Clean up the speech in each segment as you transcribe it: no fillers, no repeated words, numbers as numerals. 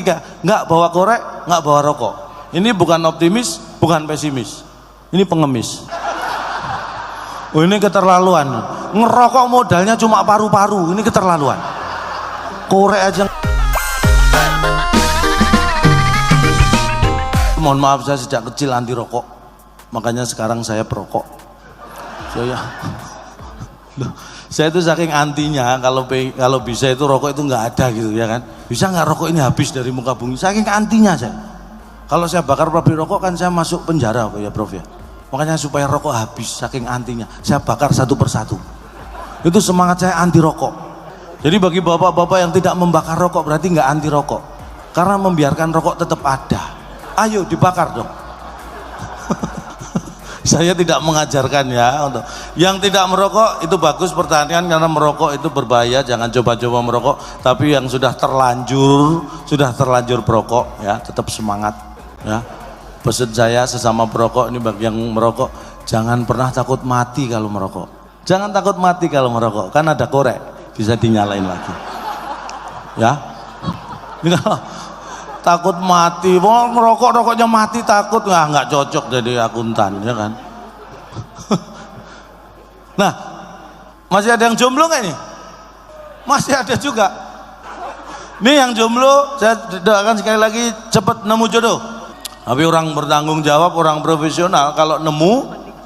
nggak bawa korek, nggak bawa rokok. Ini bukan optimis, bukan pesimis. Ini pengemis. Oh, ini keterlaluan. Ngerokok modalnya cuma paru-paru. Ini keterlaluan. Korek aja. Mohon maaf, saya sejak kecil anti rokok. Makanya sekarang saya perokok. Saya itu saking antinya, kalau bisa itu rokok itu nggak ada gitu ya kan. Bisa nggak rokok ini habis dari muka bumi? Saking antinya saya. Kalau saya bakar pabrik rokok kan saya masuk penjara ya Prof ya. Makanya supaya rokok habis, saking antinya saya bakar satu persatu. Itu semangat saya anti rokok. Jadi bagi bapak-bapak yang tidak membakar rokok berarti nggak anti rokok, karena membiarkan rokok tetap ada. Ayo dibakar dong. Saya tidak mengajarkan ya untuk yang tidak merokok itu bagus pertahankan, karena merokok itu berbahaya, jangan coba-coba merokok. Tapi yang sudah terlanjur perokok ya tetap semangat ya. Pesan saya sesama perokok ini, bagi yang merokok jangan pernah takut mati kalau merokok. Jangan takut mati kalau merokok, kan ada korek bisa dinyalain lagi ya. Ini kalau takut mati, mau ngerokok rokoknya mati takut, nggak cocok jadi akuntan ya kan. Nah, masih ada yang jomblo nggak ini? Masih ada juga. Nih yang jomblo, saya doakan sekali lagi cepat nemu jodoh. Tapi orang bertanggung jawab, orang profesional, kalau nemu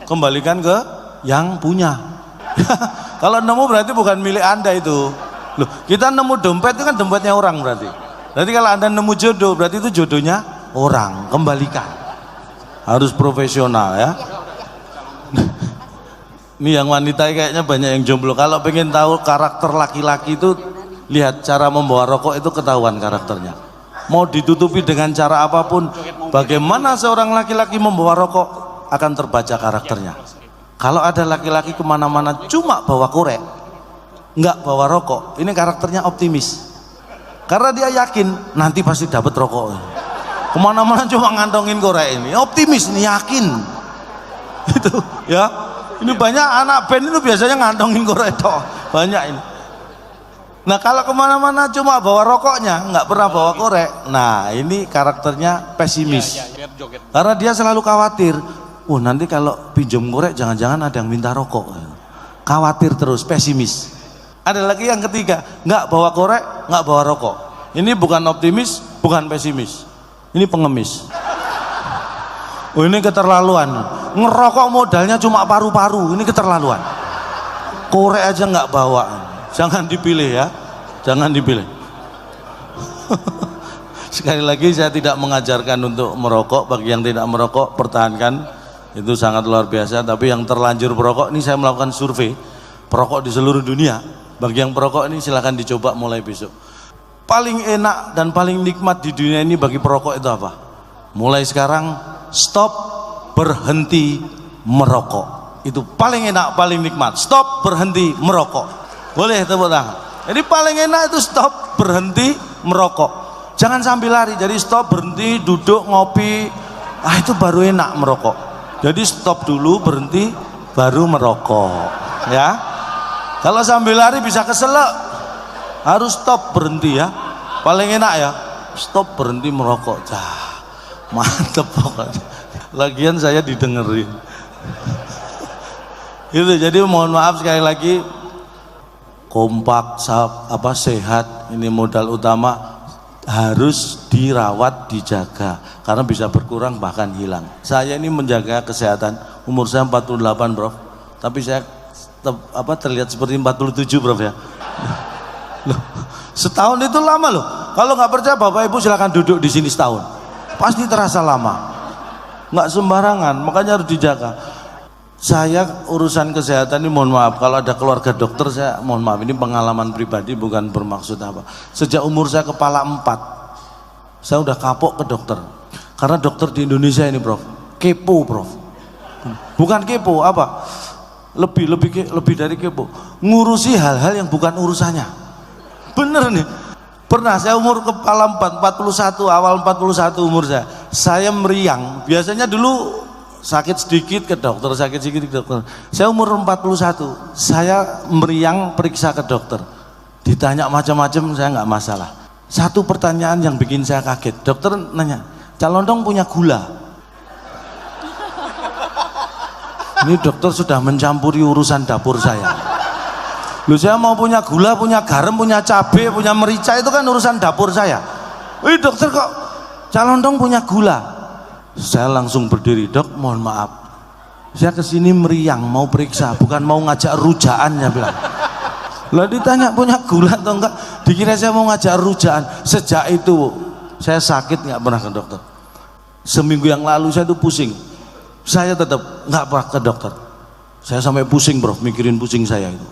kembalikan ke yang punya. Kalau nemu berarti bukan milik Anda itu. Loh, kita nemu dompet itu kan dompetnya orang berarti. Berarti kalau Anda nemu jodoh, berarti itu jodohnya orang, kembalikan. Harus profesional ya. Ini yang wanita kayaknya banyak yang jomblo. Kalau pengen tahu karakter laki-laki itu, lihat cara membawa rokok itu ketahuan karakternya. Mau ditutupi dengan cara apapun, bagaimana seorang laki-laki membawa rokok akan terbaca karakternya. Kalau ada laki-laki kemana-mana cuma bawa korek, nggak bawa rokok, ini karakternya optimis. Karena dia yakin nanti pasti dapat rokok. Kemana-mana cuma ngantongin korek, ini optimis, ini yakin. Itu ya. Ini banyak anak band itu biasanya ngantongin korek toh, banyak ini. Nah kalau kemana-mana cuma bawa rokoknya, nggak pernah bawa korek, nah ini karakternya pesimis. Karena dia selalu khawatir, nanti kalau pinjam korek jangan-jangan ada yang minta rokok. Khawatir terus, pesimis. Ada lagi yang ketiga, nggak bawa korek, nggak bawa rokok. Ini bukan optimis, bukan pesimis. Ini pengemis. Oh, ini keterlaluan. Ngerokok modalnya cuma paru-paru. Ini keterlaluan. Korek aja nggak bawa. Jangan dipilih ya. Jangan dipilih. Sekali lagi saya tidak mengajarkan untuk merokok. Bagi yang tidak merokok pertahankan. Itu sangat luar biasa. Tapi yang terlanjur perokok, ini saya melakukan survei perokok di seluruh dunia. Bagi yang perokok ini silahkan dicoba mulai besok. Paling enak dan paling nikmat di dunia ini bagi perokok itu apa? Mulai sekarang stop berhenti merokok. Itu paling enak, paling nikmat. Stop berhenti merokok. Boleh tepuk tangan. Jadi paling enak itu stop berhenti merokok. Jangan sambil lari. Jadi stop berhenti duduk ngopi. Itu baru enak merokok. Jadi stop dulu, berhenti, baru merokok. Ya. Kalau sambil lari bisa keselak. Harus stop berhenti ya. Paling enak ya. Stop berhenti merokok. Mantep pokoknya. Lagian saya didengerin. Itu jadi mohon maaf sekali lagi, kompak, sehat, ini modal utama, harus dirawat, dijaga, karena bisa berkurang bahkan hilang. Saya ini menjaga kesehatan, umur saya 48 Prof, tapi saya terlihat seperti 47 Prof ya. Loh, setahun itu lama loh. Kalau nggak percaya Bapak Ibu silakan duduk di sini setahun, pasti terasa lama. Nggak sembarangan, makanya harus dijaga. Saya urusan kesehatan ini mohon maaf, kalau ada keluarga dokter saya mohon maaf, ini pengalaman pribadi bukan bermaksud apa. Sejak umur saya kepala 4 saya udah kapok ke dokter, karena dokter di Indonesia ini Prof kepo Prof, bukan kepo apa, lebih dari kepo, ngurusi hal-hal yang bukan urusannya. Bener nih. Pernah saya umur kepala 41, awal 41 umur saya meriang. Biasanya dulu sakit sedikit ke dokter, sakit sedikit ke dokter. Saya umur 41, saya meriang periksa ke dokter. Ditanya macam-macam saya nggak masalah. Satu pertanyaan yang bikin saya kaget. Dokter nanya, Calondong punya gula? Ini dokter sudah mencampuri urusan dapur saya. Lu saya mau punya gula, punya garam, punya cabai, punya merica, itu kan urusan dapur saya. Wih dokter kok Calondong punya gula? Saya langsung berdiri, dok mohon maaf, saya kesini meriang mau periksa, bukan mau ngajak rujaan, ya bilang. Lah ditanya punya gula atau enggak, dikira saya mau ngajak rujaan. Sejak itu saya sakit nggak pernah ke dokter. Seminggu yang lalu saya tuh pusing, saya tetap nggak pernah ke dokter. Saya sampai pusing bro, mikirin pusing saya itu.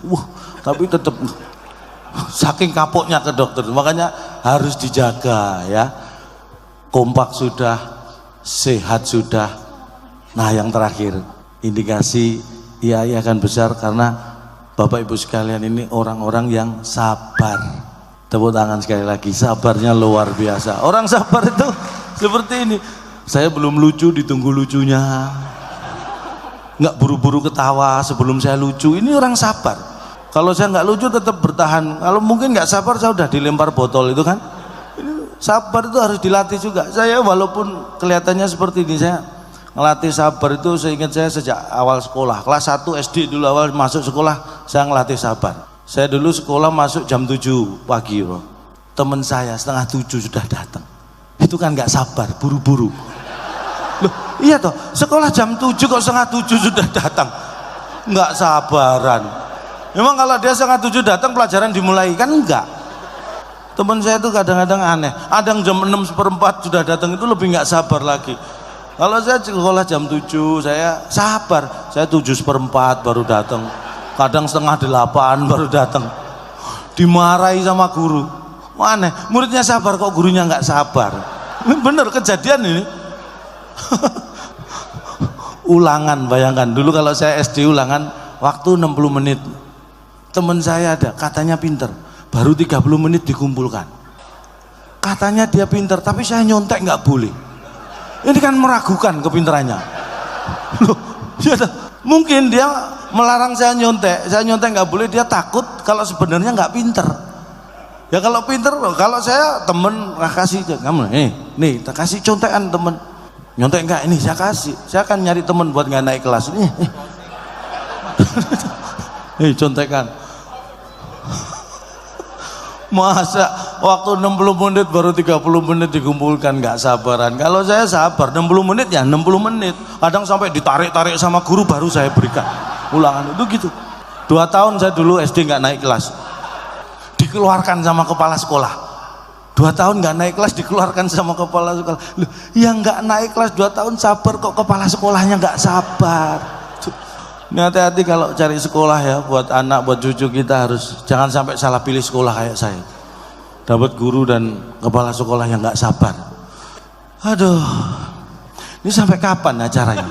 Tapi tetap saking kapoknya ke dokter. Makanya harus dijaga ya. Kompak sudah, sehat sudah. Nah yang terakhir, indikasi IAI akan besar karena Bapak Ibu sekalian ini orang-orang yang sabar. Tepuk tangan sekali lagi, sabarnya luar biasa. Orang sabar itu seperti ini. Saya belum lucu, ditunggu lucunya. Nggak buru-buru ketawa sebelum saya lucu. Ini orang sabar. Kalau saya nggak lucu tetap bertahan. Kalau mungkin nggak sabar saya udah dilempar botol itu kan. Ini sabar itu harus dilatih juga. Saya walaupun kelihatannya seperti ini, saya ngelatih sabar itu seingat saya sejak awal sekolah. Kelas 1 SD dulu awal masuk sekolah saya ngelatih sabar. Saya dulu sekolah masuk jam 7 pagi bro. Temen saya setengah 7 sudah datang. Itu kan nggak sabar, buru-buru. Loh iya toh, sekolah jam 7 kok setengah 7 sudah datang. Nggak sabaran. Memang kalau dia setengah 7 datang pelajaran dimulai, kan enggak. Temen saya itu kadang-kadang aneh. Ada yang jam 6:15 sudah datang, itu lebih nggak sabar lagi. Kalau saya sekolah jam 7, saya sabar. Saya 7:15 baru datang. Kadang setengah 8 baru datang. Dimarahi sama guru. Aneh, muridnya sabar kok gurunya nggak sabar. Ini bener kejadian ini. Ulangan, bayangkan. Dulu kalau saya SD ulangan, waktu 60 menit. Teman saya ada, katanya pinter. Baru 30 menit dikumpulkan. Katanya dia pinter, tapi saya nyontek nggak boleh. Ini kan meragukan kepintarannya. Loh, ya, mungkin dia melarang saya nyontek nggak boleh, dia takut kalau sebenarnya nggak pinter. Ya kalau pinter, kalau saya temen kasih kamu, nih tak kasih contekan temen, nyontek nggak ini saya kasih, saya akan nyari temen buat nggak naik kelas ini. Contekan. Masa waktu 60 menit baru 30 menit dikumpulkan, nggak sabaran. Kalau saya sabar 60 menit ya 60 menit. Kadang sampai ditarik-tarik sama guru baru saya berikan ulangan itu gitu. 2 tahun saya dulu SD nggak naik kelas, dikeluarkan sama kepala sekolah. 2 tahun nggak naik kelas dikeluarkan sama kepala sekolah. Loh, yang nggak naik kelas 2 tahun sabar kok kepala sekolahnya nggak sabar. Ini hati-hati kalau cari sekolah ya, buat anak, buat cucu kita harus jangan sampai salah pilih sekolah kayak saya. Dapat guru dan kepala sekolah yang nggak sabar. Aduh, ini sampai kapan acaranya?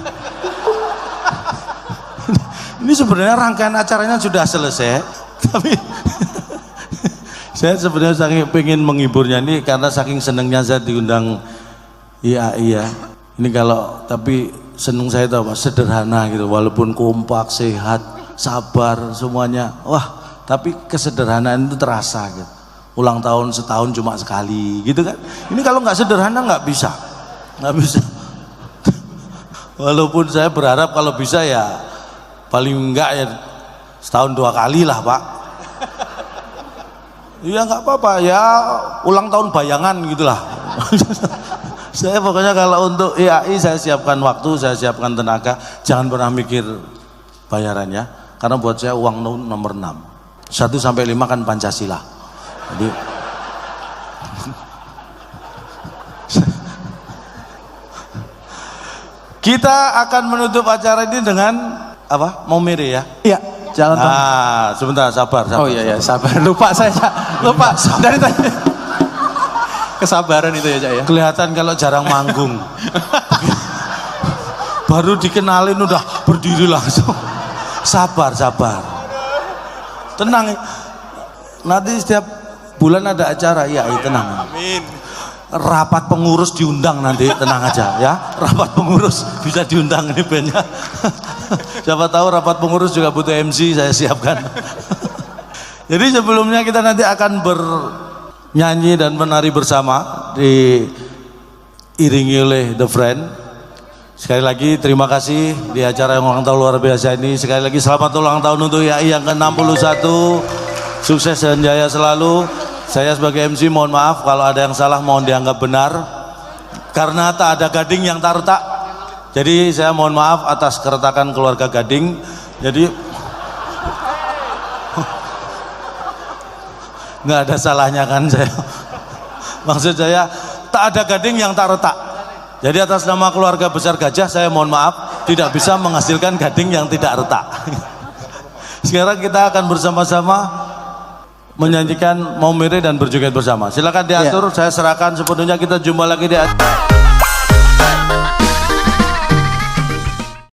Ini sebenarnya rangkaian acaranya sudah selesai, tapi saya sebenarnya saking pengen menghiburnya ini karena saking senengnya saya diundang IAI ya. Ini kalau tapi seneng saya itu apa? Sederhana gitu, walaupun kompak, sehat, sabar semuanya. Wah, tapi kesederhanaan itu terasa gitu. Ulang tahun setahun cuma sekali gitu kan. Ini kalau nggak sederhana nggak bisa. Walaupun saya berharap kalau bisa ya paling enggak ya setahun 2 kali lah Pak. Iya nggak apa-apa ya, ulang tahun bayangan gitulah. Saya pokoknya kalau untuk IAI saya siapkan waktu, saya siapkan tenaga, jangan pernah mikir bayarannya, karena buat saya uang nomor 6. 1 sampai 5 kan Pancasila. Jadi kita akan menutup acara ini dengan apa? Mau mere ya? Iya, jalan. Sebentar, sabar. Oh iya, sabar. Lupa saya, lupa. Dari tadi. Kesabaran itu ya Cak ya. Kelihatan kalau jarang manggung. Baru dikenalin udah berdiri langsung. Sabar. Tenang. Nanti setiap bulan ada acara, ya tenang. Amin. Rapat pengurus diundang nanti, tenang aja ya. Rapat pengurus bisa diundang ini bandnya. Siapa tahu rapat pengurus juga butuh MC, saya siapkan. Jadi sebelumnya kita nanti akan nyanyi dan menari bersama diiringi oleh The Friend. Sekali lagi terima kasih di acara yang ulang tahun luar biasa ini. Sekali lagi selamat ulang tahun untuk YAI yang ke-61. Sukses dan jaya selalu. Saya sebagai MC mohon maaf kalau ada yang salah, mohon dianggap benar. Karena tak ada gading yang tak retak. Jadi saya mohon maaf atas keretakan keluarga Gading. Jadi nggak ada salahnya kan saya. Maksud saya tak ada gading yang tak retak. Jadi atas nama keluarga besar Gajah saya mohon maaf tidak bisa menghasilkan gading yang tidak retak. Sekarang kita akan bersama-sama menyanyikan Mau Mere dan berjoget bersama. Silakan diatur, saya serahkan sepenuhnya. Kita jumpa lagi di